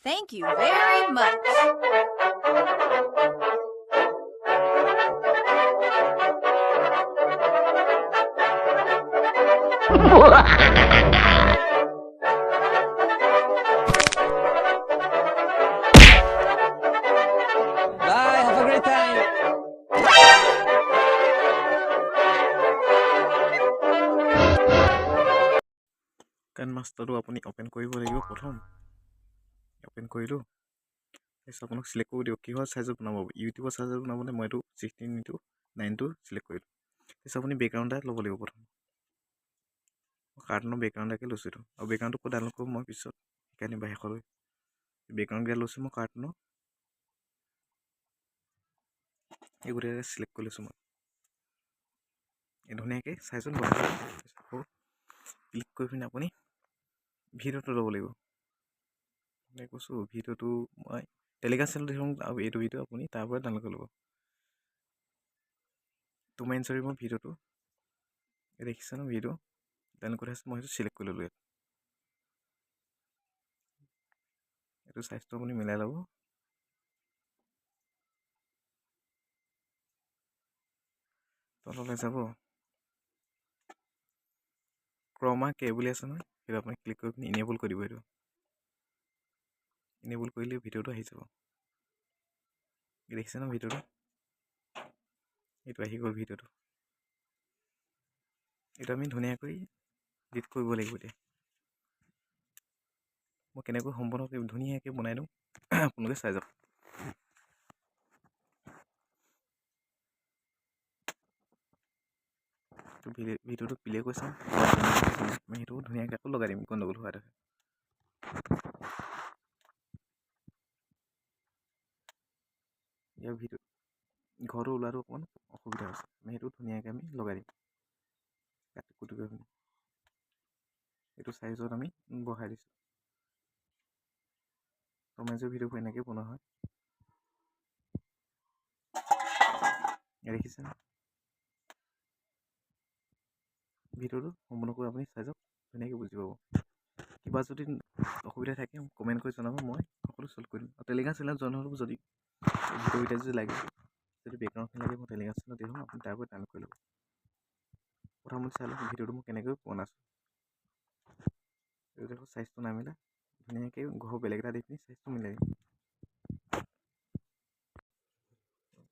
Thank you very much. Bye, have a great time. কান মাষ্টাৰটো আপুনি open কৰিব লাগিব প্ৰথম অপেন কৰিলোঁ তাৰপিছত আপোনাক চিলেক্ট কৰি দিয়ক কিহৰ চাইজত বনাব ইউটিউবৰ চাইজত বনাবলৈ মই এইটো 16:9টো চিলেক্ট কৰিলোঁ তাৰপিছত আপুনি বেকগ্ৰাউণ্ড এটা ল'ব লাগিব প্ৰথম কাৰ্টুনৰ বেকগ্ৰাউণ্ড এটাকে লৈছোঁ এইটো আৰু বেকগ্ৰাউণ্ডটো ক'ত ডাউনলোড কৰোঁ মই পিছত সেইকাৰণে শেষলৈ বেকগ্ৰাউণ্ডকেইটা লৈছোঁ মই কাৰ্টুনৰ এই গোটেইকেইটা চিলেক্ট কৰি লৈছোঁ মই এই ধুনীয়াকৈ চাইজত বনাই আকৌ ক্লিক কৰি পিনে আপুনি ভিডিঅ'টো ল'ব লাগিব কৈছোঁ ভিডিঅ'টো মই টেলিগ্ৰাম চেনেলত দেখোন আৰু এইটো ভিডিঅ' আপুনি তাৰ পৰা ডাউনলোড কৰি ল'ব 2 মিনিটৰ মই ভিডিঅ'টো দেখিছে ন ভিডিঅ' ডাউনলোড কৰি আছে মই সেইটো চিলেক্ট কৰি ল'লোঁ এইটো চাইজটো আপুনি মিলাই ল'ব তললৈ যাব ক্ৰমা কে বুলি আছে নহয় সেইটো আপুনি ক্লিক কৰি পিনি ইনেবল কৰি দিব এইটো ইনেবল কৰিলে ভিডিঅ'টো আহি যাব দেখিছে ন ভিডিঅ'টো এইটো আহি গ'ল ভিডিঅ'টো এইটো আমি ধুনীয়াকৈ এডিট কৰিব লাগিব এতিয়া মই কেনেকৈ সম্পূৰ্ণকৈ ধুনীয়াকৈ বনাই দিওঁ আপোনালোকে চাই যাওক ভিডিঅ'টো প্লে' কৰি চাওঁ মই সেইটো ধুনীয়াকৈ আকৌ লগাই দিম গণ্ডগোল হোৱা দেখা ইয়াৰ ভিডিঅ' ঘৰটো ওলোৱাটো অকণমান অসুবিধা হৈছে আমি সেইটো ধুনীয়াকৈ আমি লগাই দিম কাটি কুটি কৰি পিনি এইটো চাইজত আমি বঢ়াই দিছোঁ ৰমেঞ্চৰ ভিডিঅ'বোৰ এনেকৈ বনোৱা হয় দেখিছে ভিডিঅ'টো সম্পূৰ্ণকৈ আপুনি চাই যাওক ধুনীয়াকৈ বুজি পাব কিবা যদি অসুবিধা থাকে কমেণ্ট কৰি জনাব মই সকলো চল্ভ কৰি দিম আৰু টেলিগ্ৰাম চেনেলত জইন হ'ব যদি ভিডিঅ'কেইটা যদি লাগে যদি বেকগ্ৰাউণ্ডখিনি লাগে মই টেলিগ্ৰাম চেনেলত দি দিম আপুনি তাৰ পৰা ডাউনলোড কৰি ল'ব প্ৰথমতে চাই লওক ভিডিঅ'টো মই কেনেকৈ বনাইছোঁ এইটো চাইজটো নামিলা ধুনীয়াকৈ ঘৰ বেলেগ এটা দি পিনি চাইজটো মিলাই দিম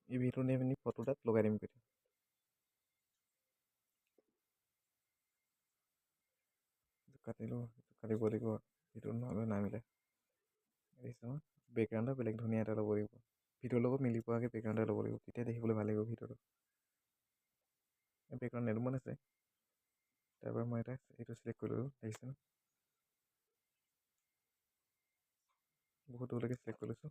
এই ভিডিঅ'টো নি পিনি ফটো তাত লগাই দিম কেতিয়া কাটিলোঁ কাটিব লাগিব ভিডিঅ'টো নহ'লে নামিলে দেখিছোঁ বেকগ্ৰাউণ্ডৰ বেলেগ ধুনীয়া এটা ল'ব লাগিব ভিডিঅ'ৰ লগত মিলি পোৱাকৈ বেকগ্ৰাউণ্ড এটা ল'ব লাগিব তেতিয়া দেখিবলৈ ভাল লাগিব ভিডিঅ'টো বেকগ্ৰাউণ্ড এলবাম আছে তাৰপৰা মই এটা এইটো চিলেক্ট কৰি ল'লোঁ দেখিছে বহুত দূৰলৈকে চিলেক্ট কৰি লৈছোঁ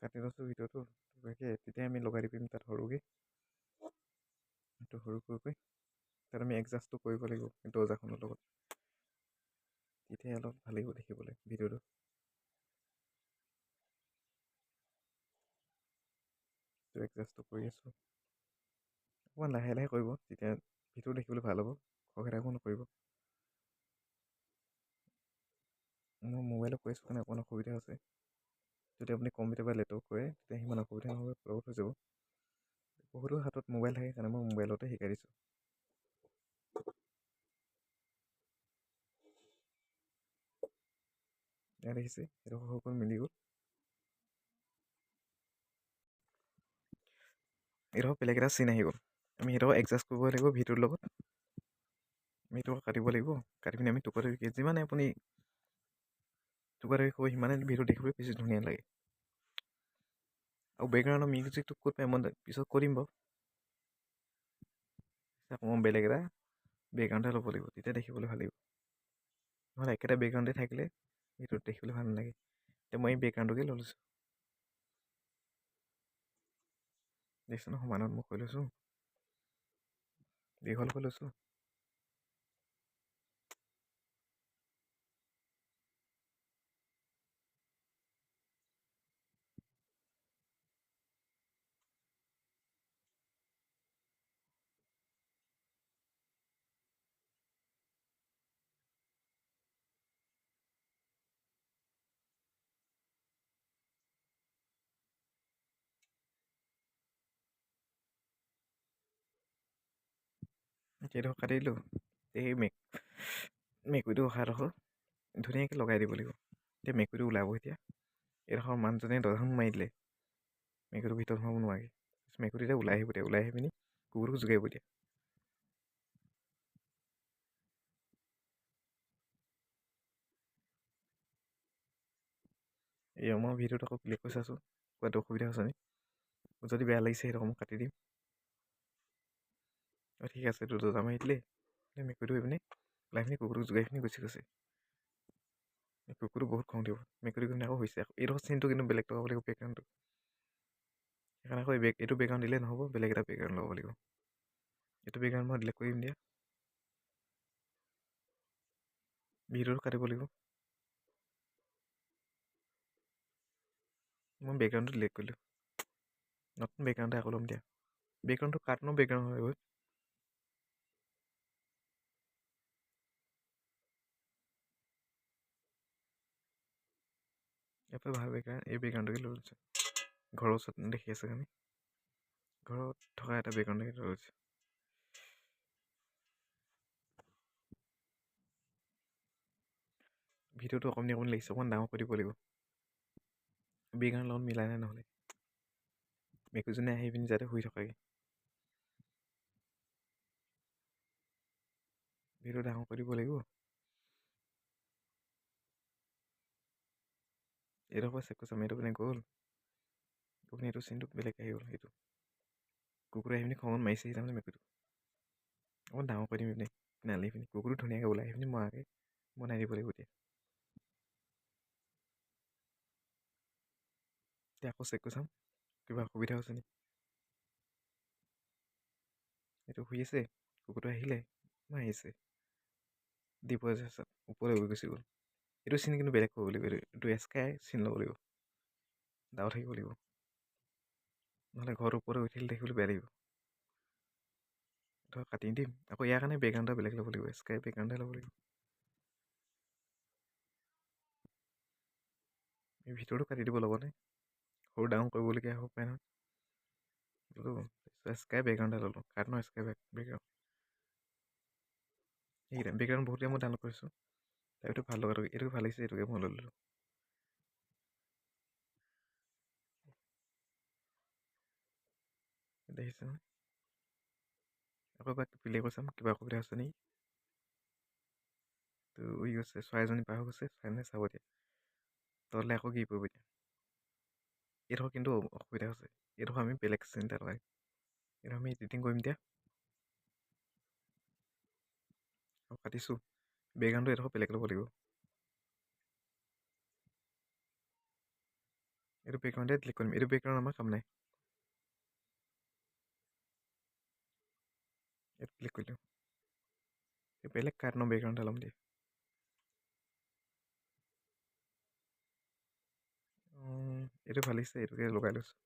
কাটি লৈছোঁ ভিডিঅ'টো তেতিয়া আমি লগাই দি পাৰিম তাত সৰুকৈ সেইটো সৰু সৰুকৈ তাত আমি এডজাষ্টটো কৰিব লাগিব দৰ্জাখনৰ লগত তেতিয়া অলপ ভাল লাগিব দেখিবলৈ ভিডিঅ'টো এডজাষ্টটো কৰি আছোঁ অকণমান লাহে লাহে কৰিব তেতিয়া ভিডিঅ' দেখিবলৈ ভাল হ'ব খৰখেদাকৈ নকৰিব মই মোবাইলত কৰি আছোঁ কাৰণে অকণমান অসুবিধা হৈছে যদি আপুনি কম্পিউটাৰ বা লেপটপ কৰে তেতিয়া সিমান অসুবিধা নহয় পৰত হৈ যাব বহুতো হাতত মোবাইল থাকে কাৰণে মই মোবাইলতে শিকাই দিছোঁ ইয়াত দেখিছে সেইটো সকলো মিলি গ'ল এইটো বেলেগ এটা চিন আহি গ'ল আমি সেইটো এডজাষ্ট কৰিব লাগিব ভিডিঅ'ৰ লগত আমি সেইটো কাটিব লাগিব কাটি পিনি আমি টুকুৰা টুকুৰকৈ যিমানে আপুনি টুকুৰা টুকুৰি কৰিব সিমানে ভিডিঅ' দেখিবলৈ বেছি ধুনীয়া লাগে আৰু বেকগ্ৰাউণ্ডৰ মিউজিকটো ক'ত পাই মই পিছত কৰিম বাৰু আকৌ মই বেলেগ এটা বেকগ্ৰাউণ্ডে ল'ব লাগিব তেতিয়া দেখিবলৈ ভাল লাগিব নহ'লে একেটা বেকগ্ৰাউণ্ডে থাকিলে ভিডিঅ'ত দেখিবলৈ ভাল নালাগে এতিয়া মই এই বেকগ্ৰাউণ্ডটোকে লৈ লৈছোঁ দেখিছোঁ ন সমানত মই কৰি লৈছোঁ দীঘল কৰি লৈছোঁ এইডোখৰ কাটি দিলোঁ। এই মেকুৰীটো অহাডোখৰ ধুনীয়াকৈ লগাই দিব লাগিব। এতিয়া মেকুৰীটো ওলাব। এতিয়া এইডোখৰ মানুহজনে দৰ্জাখন মাৰি দিলে, মেকুৰীটো ভিতৰত সোমাব নোৱাৰে। মেকুৰীটো এতিয়া ওলাই আহিব। ওলাই আহি পিনি কুকুৰটোক জোকাৰিব এতিয়া। এই মই ভিডিঅ'টো আকৌ ক্লিক কৰি চাইছোঁ, কোৱাটো অসুবিধা হৈছে নি? যদি বেয়া লাগিছে সেইটো মই কাটি দিম। অঁ ঠিক আছে, এইটো দৰ্জা মাৰি দিলে। মেকুৰীটো হৈ পিনি ওলাই পিনি কুকুৰটোক জোকাৰি পিনি গুচি গৈছে। কুকুৰটো বহুত খং উঠিব। মেকুৰী কিন্তু আকৌ হৈছে। এইডোখৰ চিনটো কিন্তু বেলেগ লগাব লাগিব বেকগ্ৰাউণ্ডটো। সেইকাৰণে আকৌ এইটো বেকগ্ৰাউণ্ড দিলে নহ'ব, বেলেগ এটা বেকগ্ৰাউণ্ড লগাব লাগিব। এইটো বেকগ্ৰাউণ্ড মই ডিলিট কৰি দিম দিয়া। ভিডিঅ'টো কাটিব লাগিব। মই বেকগ্ৰাউণ্ডটো ডিলিট কৰিলোঁ। নতুন বেকগ্ৰাউণ্ড আকৌ ল'ম দিয়া। বেকগ্ৰাউণ্ডটো কাৰ্টুনৰ বেকগ্ৰাউণ্ড হৈ গ'ল। এপে ভাল বেকগ্ৰাউণ্ড, এই বেকগ্ৰাউণ্ডটোকে লৈ লৈছোঁ। ঘৰৰ ওচৰত দেখি আছে আমি ঘৰত থকা এটা বেকগ্ৰাউণ্ডকে লৈ লৈছোঁ। ভিডিঅ'টো অকণি লাগিছে, অকণমান ডাঙৰ কৰি দিব লাগিব। বেকগ্ৰাউণ্ডৰ লগত মিলাই নাই নহ'লে। মেকুৰীজনে আহি পিনি যাতে শুই থকাকৈ। ভিডিঅ' ডাঙৰ কৰি দিব লাগিব। এইডোখৰ চেক কৰিছোঁ, এইটো পিনে গ'ল। এইটো চিনটো বেলেগ আহি গ'ল। এইটো কুকুৰে আহি পিনি খঙত মাৰিছেহি তাৰমানে মেকুৰীটো। অকণমান ডাঙৰ কৰি দিম পিনে নালি পিনি কুকুৰটো ধুনীয়াকৈ ওলাই আহি পিনি মই আগে বনাই দিব লাগিব এতিয়া। এতিয়া আকৌ চেক কৰি চাম কিবা অসুবিধা হৈছে নেকি। এইটো শুই আছে, কুকুৰটো আহিলে মই আহিছে দিব ওপৰলৈ উৰি গুচি গ'ল। এইটো চিন কিন্তু বেলেগ কৰিব লাগিব। এইটো স্কাই চিন ল'ব লাগিব, ডাঙৰ থাকিব লাগিব, নহ'লে ঘৰৰ ওপৰলৈ উঠিলে দেখিবলৈ বেয়া লাগিব। ধৰক কাটি দিম। আকৌ ইয়াৰ কাৰণে বেকগ্ৰাউণ্ড বেলেগ ল'ব লাগিব, স্কাই বেকগ্ৰাউণ্ডে ল'ব লাগিব। এই ভিতৰটো কাটি দিব লগতে সৰু ডাঙৰ কৰিবলগীয়া হ'ব পাৰে নহয়। স্কাই বেকগ্ৰাউণ্ডে ল'লোঁ, কাৰ্টুনৰ স্কাই বেকগ্ৰাউণ্ড। এইকেইটা বেকগ্ৰাউণ্ড বহুতকৈ মই ডাউনলোড কৰিছোঁ। এইটো ভাল লগাটো, এইটো ভাল লাগিছে, এইটোকে মই লৈ ল'লোঁ। দেখিছে নহয়, আকৌ এবাৰ প্লে কৰি চাম কিবা অসুবিধা হৈছে নেকি। তো উৰি গৈছে, চৰাইজনী পাৰ হৈ গৈছে, চৰাইজনী চাব এতিয়া তললৈ আকৌ কি কৰিব এতিয়া। এইডোখৰ কিন্তু অসুবিধা হৈছে, এইডোখৰ আমি বেলেগ চিন্তা লগাই এইডোখৰ আমি এডিটিং কৰিম এতিয়া। কাটিছোঁ, বেকগ্ৰাউণ্ডটো এইডোখৰ বেলেগ ল'ব লাগিব। এইটো বেকগ্ৰাউণ্ডে ক্লিক কৰিম, এইটো বেকগ্ৰাউণ্ড আমাৰ কাম নাই। এইটো ক্লিক কৰি দিওঁ, এই বেলেগ কাৰ্টুনৰ বেকগ্ৰাউণ্ড ল'ম দিয়া। এইটো ভাল লাগিছে, এইটোকে লগাই লৈছোঁ।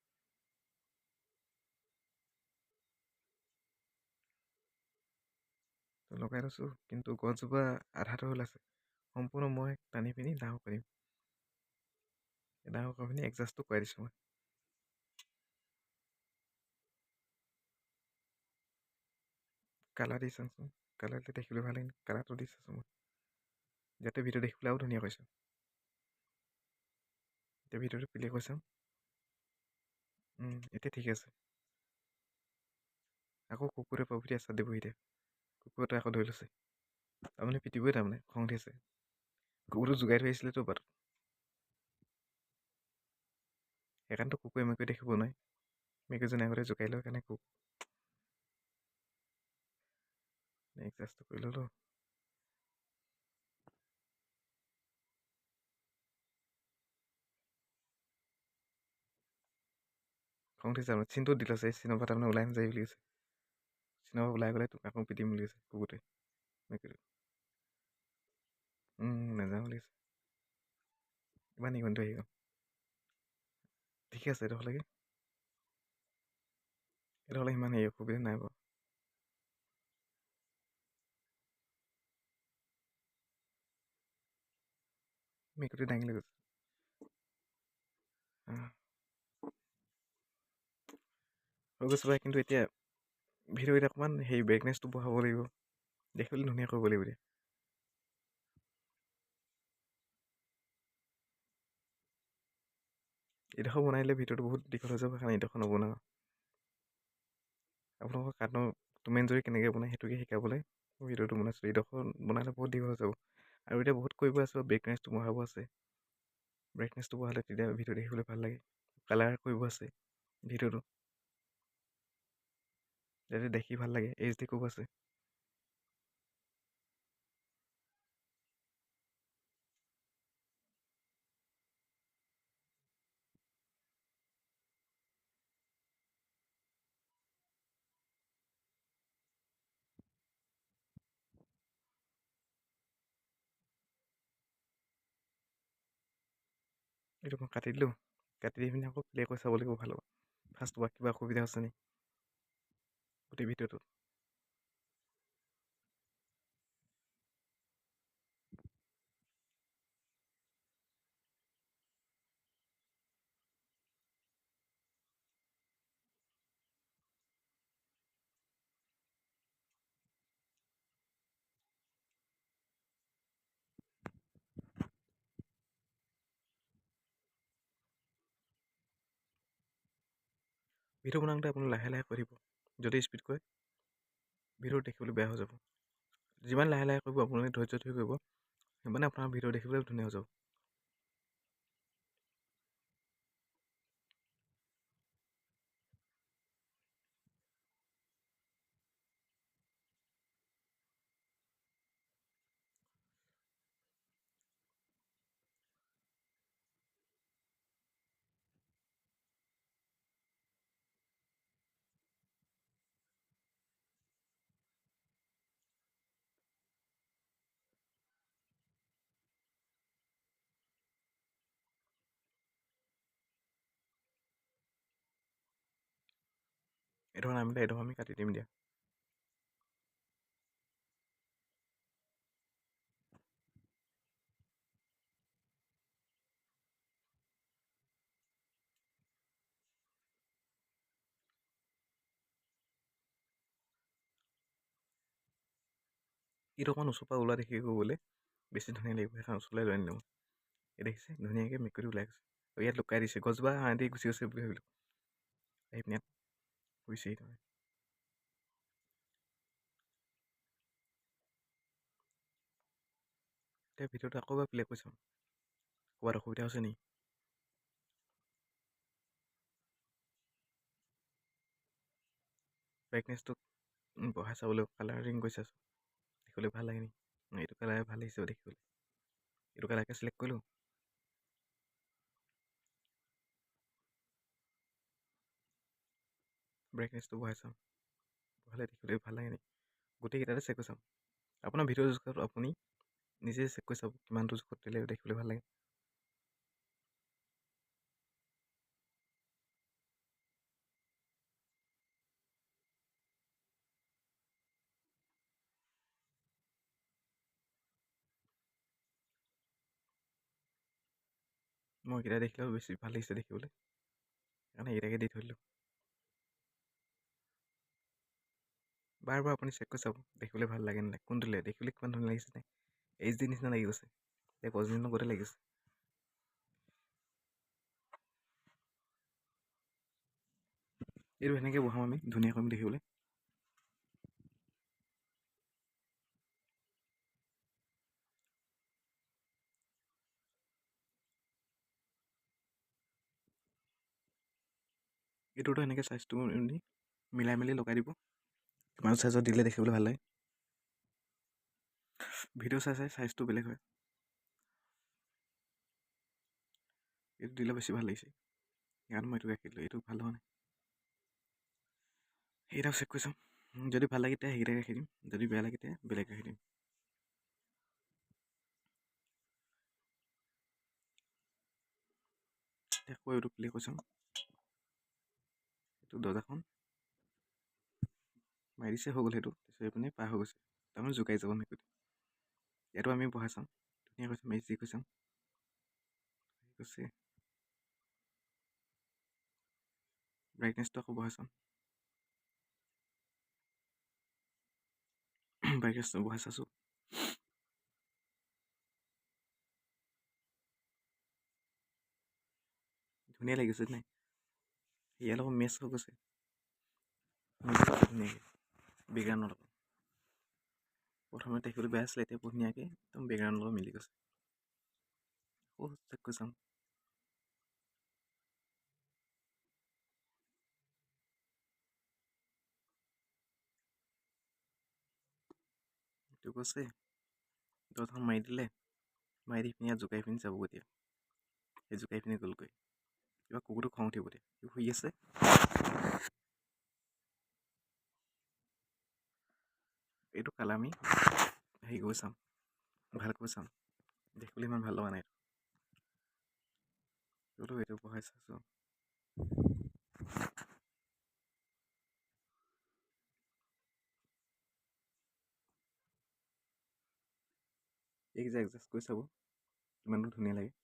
লগাই লৈছোঁ, কিন্তু গছজোপা আধাটো হ'ল আছে, সম্পূৰ্ণ মই টানি পিনি ডাঙৰ কৰিম। ডাঙৰ কৰি পিনি এডজাষ্টটো কৰাই দিছোঁ মই। কালাৰ দি চাওঁচোন, কালাৰ দিলে দেখিবলৈ ভাল লাগে। কালাৰটো দি চাইছোঁ মই, যাতে ভিডিঅ' দেখিবলৈ আৰু ধুনীয়া কৰিছোঁ। এতিয়া ভিডিঅ'টো প্লে কৰি চাম। এতিয়া ঠিক আছে। আকৌ কুকুৰে প্ৰফিটি চাত দিবহি এতিয়া। কুকুৰটোৱে আকৌ ধৰি লৈছে, তাৰমানে পিটিবই, তাৰমানে খং উঠি আছে। কুকুৰটো জোগাই থৈ আহিছিলেতো বাটত, সেইকাৰণেতো কুকুৰে মেকুৰী দেখিব নোৱাৰে। মেকুৰীজনী আগতে জোকাই লয় কাৰণে এডজাষ্টটো কৰি ল'লোঁ। খং উঠিছে, চিনটো দি লৈছে, চিনৰ পৰা তাৰমানে ওলাই নাযায় বুলি কৈছে। চিনৰ পৰা ওলাই গ'লে তোক আকৌ পিটিম বুলি কৈছে কুকুৰটোৱে মেকুৰীটো। নাযাওঁ বুলি কৈছে। ইমান ইমানটো আহি গ'ল, ঠিকে আছে। এইডোখৰলৈকে সিমান হেৰি অসুবিধা নাই বাৰু। মেকুৰীটো দাঙি লৈ গৈছে। হৈ গৈছে বাৰু, কিন্তু এতিয়া ভিডিঅ'কেইটা অকণমান সেই ব্ৰাইটনেছটো বঢ়াব লাগিব, দেখিবলৈ ধুনীয়া কৰিব লাগিব এতিয়া। এইডোখৰ বনাই দিলে ভিডিঅ'টো বহুত দীঘল হৈ যাব, কাৰণ এইডোখৰ নবনাওঁ। আপোনালোকৰ কাঠৰ টম এণ্ড জেৰী কেনেকৈ বনায় সেইটোকে শিকাবলৈ ভিডিঅ'টো বনাইছোঁ। এইডোখৰ বনালে বহুত দীঘল হৈ যাব, আৰু এতিয়া বহুত কৰিব আছোঁ, ব্ৰাইটনেছটো বঢ়াব আছে। ব্ৰাইটনেছটো বঢ়ালে তেতিয়া ভিডিঅ' দেখিবলৈ ভাল লাগে। কালাৰ কৰিব আছে ভিডিঅ'টো, যাতে দেখি ভাল লাগে। HD কৰিব আছে। এইটো মই কাটি দিলোঁ। কাটি দি পিনি আকৌ প্লে' কৰি চাব লাগিব ভাল হ'ব। ফাৰ্ষ্ট বা কিবা অসুবিধা আছে নেকি গোটেই ভিডিঅ'টোত। ভিডিঅ' বনাওঁতে আপুনি লাহে লাহে কৰিব। যদি স্পীড কৰে ভিডিঅ' দেখিবলৈ বেয়া হৈ যাব। যিমান লাহে লাহে কৰিব আপুনি ধৈৰ্য ধৰি কৰিব, সিমানে আপোনাৰ ভিডিঅ' দেখিবলৈ ধুনীয়া হৈ যাব। এইডোখৰ নামিলে এইডোখৰ আমি কাটি দিম দিয়া। এইটো অকণমান ওচৰৰ পৰা ওলোৱা দেখি কৰিবলৈ বেছি ধুনীয়া লাগিব, সেইখন ওচৰলৈ লৈ আনিলোঁ। এই দেখিছে ধুনীয়াকৈ মেকুৰী ওলাই গৈছে, আৰু ইয়াত লুকাই দিছে। গছজোপা আঁতৰি গুচি গৈছে বুলি ভাবিলোঁ, আহি পিনি ইয়াত শুইছেহি তাৰমানে। এতিয়া ভিডিঅ'টো আকৌ এবাৰ প্লে' কৰি চাওঁ, ক'ৰবাত অসুবিধা হৈছে নেকি। ব্ৰাইটনেছটো বঢ়াই চাবলৈ কালাৰিং কৰি চাইছোঁ, দেখিবলৈ ভাল লাগে নেকি। এইটো কালাৰ ভাল লাগিছে দেখিবলৈ, এইটো কালাৰকে চিলেক্ট কৰিলোঁ। ব্ৰাইটনেছটো বঢ়াই চাওঁ, বঢ়ালে দেখিবলৈ ভাল লাগে নেকি। গোটেইকেইটাতে চেক কৰি চাওঁ। আপোনাৰ ভিডিঅ' জোখত আপুনি নিজে চেক কৰি চাব, কিমানটো জোখত দিলে দেখিবলৈ ভাল লাগে। মই এইকেইটা দেখিলেও বেছি ভাল লাগিছে দেখিবলৈ, সেইকাৰণে এইকেইটাকে দি থৈ দিলোঁ। বাৰ বাৰ আপুনি চেক কৰি চাব, দেখিবলৈ ভাল লাগে নে নাই, কোনটো দিলে দেখিবলৈ কিমান ধুনীয়া লাগিছে নাই। HD নিচিনা লাগি গৈছে, এক অৰিজিনেল লগতে লাগিছে। এইটো সেনেকৈ বহাম আমি, ধুনীয়া কৰিম দেখিবলৈ। এইটোতো সেনেকৈ চাইজটো মিলাই মেলি লগাই দিব, কিমান চাইজত দিলে দেখিবলৈ ভাল লাগে। ভিডিঅ' চাই চাই চাইজটো বেলেগ হয়, এইটো দিলে বেছি ভাল লাগিছে, সেইকাৰণে মই এইটো ৰাখি দিলোঁ। এইটো ভাল হোৱা নাই, সেইকেইটাও চেক কৰি চাম। যদি ভাল লাগে তেতিয়া সেইকেইটা ৰাখি দিম, যদি বেয়া লাগে তেতিয়া বেলেগ ৰাখি দিম। আকৌ এইটো প্লে' কৰি চাম। এইটো দৰ্জাখন মাৰি দিছে, হৈ গ'ল। সেইটো পিছত এইপিনে পাৰ হৈ গৈছে, তাৰমানে জোকাই যাব মেকুৰীটো। ইয়াতো আমি বহাই চাম, ধুনীয়াকৈ চাম, HD কৰি চাম। গৈছে, ব্ৰাইটনেছটো আকৌ বহাই চাম। ব্ৰাইটনেছটো বঢ়াই চাইছোঁ। ধুনীয়া লাগিছে নাই? ইয়াৰ লগত মেচ হৈ গৈছে ধুনীয়াকৈ বেকগ্ৰাউণ্ডৰ লগত। প্ৰথমতে দেখিবলৈ বেয়া আছিলে, এতিয়া বহুত ধুনীয়াকৈ একদম বেকগ্ৰাউণ্ডৰ লগত মিলি গৈছে। আকৌ চেক কৰি চাম। এইটো কৈছে দৰ্জাখন মাৰি দিলে, মাৰি দি পিনি ইয়াত জোকাই পিনি যাবগৈ এতিয়া। সেই জোকাই পিনি গ'লগৈ। কিবা কুকুৰটো খং উঠিব এতিয়া, সি শুই আছে। এইটো কালাৰ আমি হেৰি কৰি চাম, ভালকৈ চাম। দেখিবলৈ ইমান ভাল লগা নাই। এইটো বহাই চাইছোঁ। এই যে এডজাষ্ট কৰি চাব কিমানটো ধুনীয়া লাগে।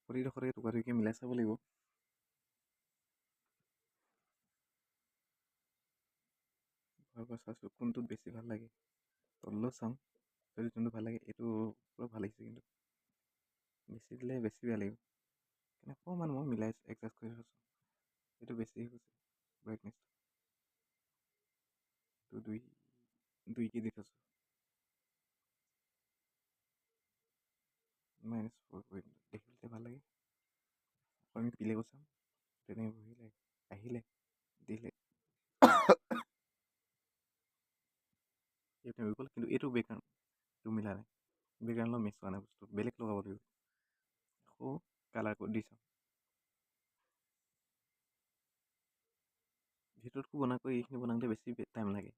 প্ৰতিডোখৰতে টুকুৰা-টুকুৰিকৈ মিলাই চাব লাগিব। ভালকৈ চাইছোঁ কোনটোত বেছি ভাল লাগে। তললৈ চাওঁ, যদি যোনটো ভাল লাগে এইটো পুৰা ভাল লাগিছে, কিন্তু বেছি দিলে বেছি বেয়া লাগিব। কিন্তু অকণমান মই মিলাই এডজাষ্ট কৰি থৈছোঁ। এইটো বেছি হৈছে ব্ৰাইটনেছটো। এইটো 2 দি থৈছোঁ। -4 কৰি দিলোঁ, দেখিবলৈ ভাল লাগে। আকৌ আমি প্লে কৰি চাম, তেনেকৈ বহিলে আহিলে দিলে এইটো হৈ গ'ল। কিন্তু এইটো বেকগ্ৰাউণ্ডটো মিলা নাই, বেকগ্ৰাউণ্ডৰ মেচ হোৱা নাই বস্তু, বেলেগ লগাব লাগিব। আকৌ কালাৰ কৰি দি চাম। ভিডিঅ'টো বনাকৈ এইখিনি বনাওঁতে বেছি টাইম লাগে।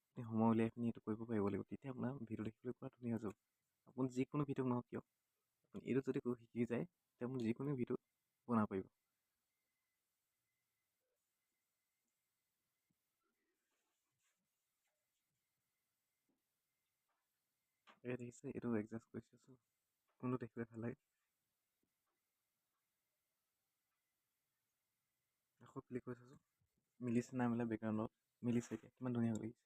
আপুনি সময় উলিয়াই পিনি এইটো কৰিব পাৰিব লাগিব, তেতিয়া আপোনাৰ ভিডিঅ' দেখিবলৈ পুৰা ধুনীয়া হৈ যাব। আপুনি যিকোনো ভিডিঅ' নহওক কিয়, আপুনি এইটো যদি শিকি যায়, তেতিয়া আপুনি যিকোনো ভিডিঅ' বনাব পাৰিব। এই দেখিছে, এইটো এডজাষ্ট কৰি চাইছোঁ কোনটো দেখিবলৈ ভাল লাগে। আকৌ ক্লিক কৰি চাইছোঁ, মিলিছে নাই মিলা বেকগ্ৰাউণ্ডত, মিলিছে। এতিয়া কিমান ধুনীয়া লাগিছে।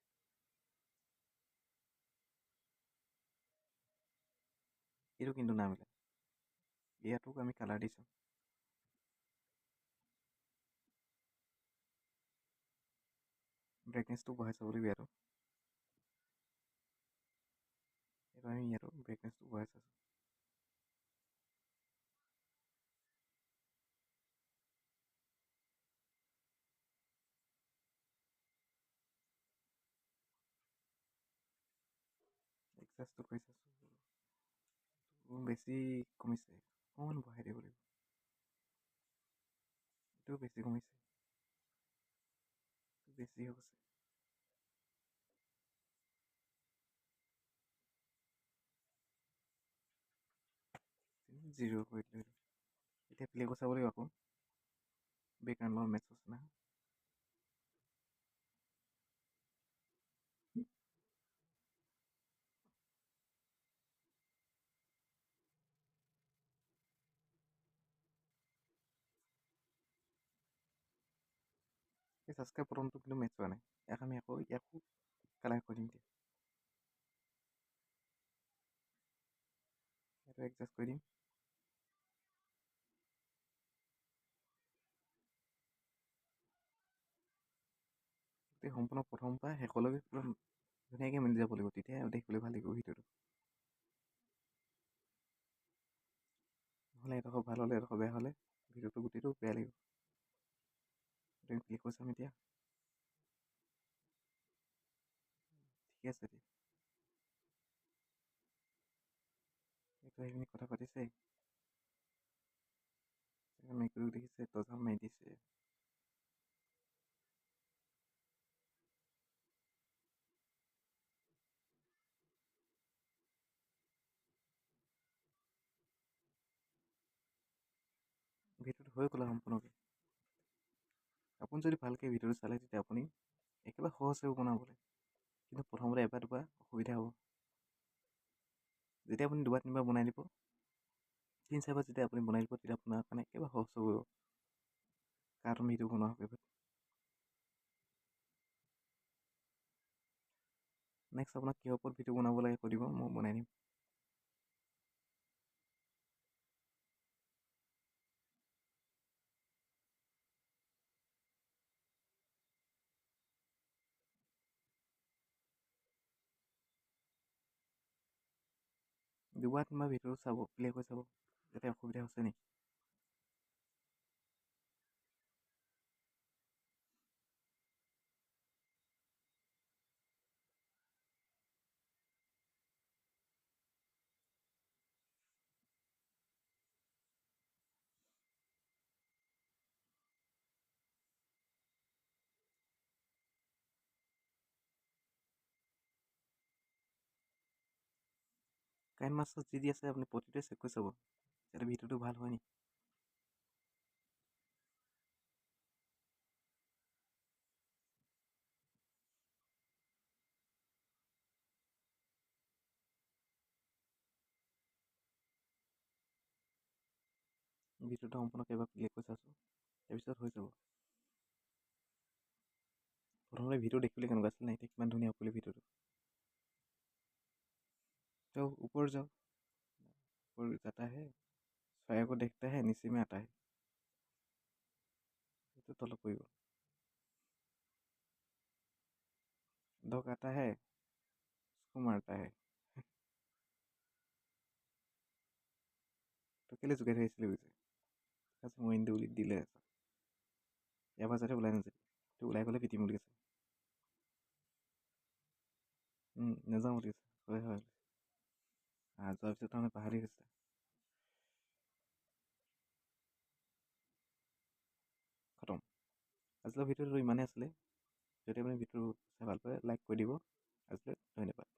এইটো কিন্তু নামিলে, ইয়াতো আমি কালাৰ দি চাম। ব্ৰাইটনেছটো বঢ়াই চাব লাগিব ইয়াতো। এইটো আমি ইয়াতো ব্ৰাইটনেছটো বঢ়াই চাইছোঁ। এডজাষ্টটো কৰি চাইছোঁ, বেছি কমিছে, অকণমান বঢ়াই দিব লাগিব। এইটো বেছি কমিছে, বেছি হৈ গৈছে। জিৰ' কৰি দিলোঁ। এতিয়া প্লে কৰি চাব লাগিব আকৌ, বেকগ্ৰাউণ্ডৰ মেটচ আছে না। এই ছাবস্ক্ৰাইব বটনটো কিন্তু মেটচ হোৱা নাই, ইয়াক আমি ইয়াকো কালাৰ কৰি দিম এতিয়া। এইটো এডজাষ্ট কৰি দিম। গোটেই সম্পূৰ্ণ প্ৰথমৰ পৰা শেষলৈকে পুৰা ধুনীয়াকৈ মিলি যাব লাগিব, তেতিয়া দেখিবলৈ ভাল লাগিব ভিডিঅ'টো। নহ'লে এডোখৰ ভাল হ'লে এডোখৰ বেয়া হ'লে ভিডিঅ'টো গোটেইটো বেয়া লাগিব। এইটো ক্লিক কৰি চাম এতিয়া। ঠিক আছে এতিয়া। এইটো সেইখিনি কথা পাতিছে, মেকুৰীও দেখিছে, দৰ্জা মাৰি দিছে। ভিডিঅ'টো হৈ গ'ল সম্পূৰ্ণকৈ। আপুনি যদি ভালকৈ ভিডিঅ'টো চালে, তেতিয়া আপুনি একেবাৰে সহজ হ'ব বনাবলৈ। কিন্তু প্ৰথমতে এবাৰ দুবাৰ অসুবিধা হ'ব। যেতিয়া আপুনি দুবাৰ তিনিবাৰ বনাই দিব, 3-4বাৰ যেতিয়া আপুনি বনাই দিব, তেতিয়া আপোনাৰ কাৰণে একেবাৰে সহজ হৈ গ'ল কাৰ্টুন ভিডিঅ' বনোৱা একেবাৰে। নেক্সট আপোনাক কিহৰ ওপৰত ভিডিঅ' বনাব লাগে কৈ দিব, মই বনাই দিম। দুবাৰ তিনিবাৰ ভিডিঅ'টো চাব, প্লে কৰি চাব, যাতে অসুবিধা হৈছে নেকি। কাইন মাষ্টাৰ যি দি আছে আপুনি প্ৰতিটোৱে চেক কৰি চাব, যাতে ভিডিঅ'টো ভাল হয় নেকি। ভিডিঅ'টো সম্পূৰ্ণকৈ এবাৰ প্লে কৰি চাইছোঁ, তাৰপিছত হৈ যাব। প্ৰথমতে ভিডিঅ' দেখিবলৈ কেনেকুৱা আছিল নাই, এতিয়া কিমান ধুনীয়া কৰিলে ভিডিঅ'টো। तो ऊपर जाओ, ऊपर जाता है, साया को देखता है, नीचे में आता है, तो तलब कोई डॉग आता है, उसको मारता है। तो केले জোকাই থাকিছিলে বুজিছে, তাৰপিছত মই ইনটো দিলে ইয়াৰ পৰা যাতে ওলাই নাযায়, তো ওলাই গ'লে পিটিম বুলি কৈছে। নাযাওঁ বুলি কৈছে, হয় হয় যোৱাৰ পিছত তাৰমানে পাহৰি গৈছে। খতম। আজিলৈ ভিডিঅ'টো ইমানেই আছিলে। যদি আপুনি ভিডিঅ'টো চাই ভাল পায়, লাইক কৰি দিব। আজিলৈ ধন্যবাদ।